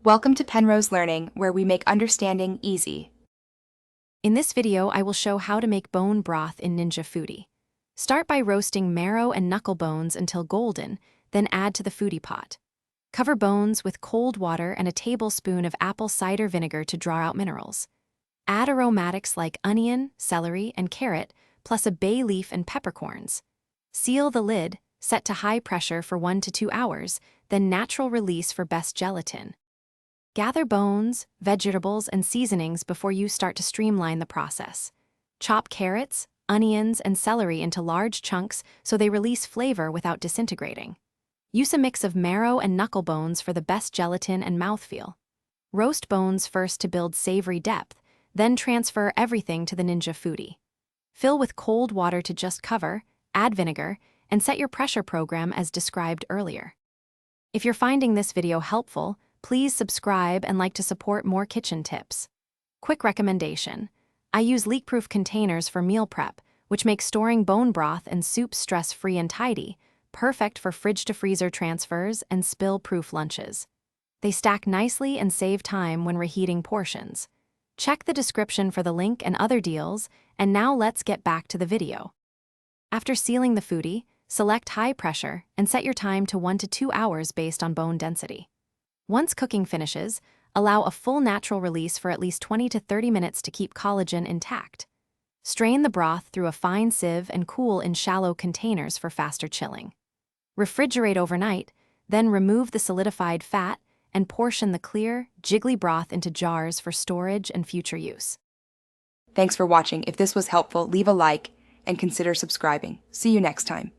Welcome to Penrose Learning, where we make understanding easy. In this video, I will show how to make bone broth in Ninja Foodi. Start by roasting marrow and knuckle bones until golden, then add to the foodie pot. Cover bones with cold water and a tablespoon of apple cider vinegar to draw out minerals. Add aromatics like onion, celery, and carrot, plus a bay leaf and peppercorns. Seal the lid, set to high pressure for 1 to 2 hours, then natural release for best gelatin. Gather bones, vegetables, and seasonings before you start to streamline the process. Chop carrots, onions, and celery into large chunks so they release flavor without disintegrating. Use a mix of marrow and knuckle bones for the best gelatin and mouthfeel. Roast bones first to build savory depth, then transfer everything to the Ninja Foodi. Fill with cold water to just cover, add vinegar, and set your pressure program as described earlier. If you're finding this video helpful, please subscribe and like to support more kitchen tips. Quick recommendation: I use leak-proof containers for meal prep, which makes storing bone broth and soup stress-free and tidy, perfect for fridge-to-freezer transfers and spill-proof lunches. They stack nicely and save time when reheating portions. Check the description for the link and other deals, and now let's get back to the video. After sealing the foodie, select high pressure and set your time to 1 to 2 hours based on bone density. Once cooking finishes, allow a full natural release for at least 20 to 30 minutes to keep collagen intact. Strain the broth through a fine sieve and cool in shallow containers for faster chilling. Refrigerate overnight, then remove the solidified fat and portion the clear, jiggly broth into jars for storage and future use. Thanks for watching. If this was helpful, leave a like and consider subscribing. See you next time.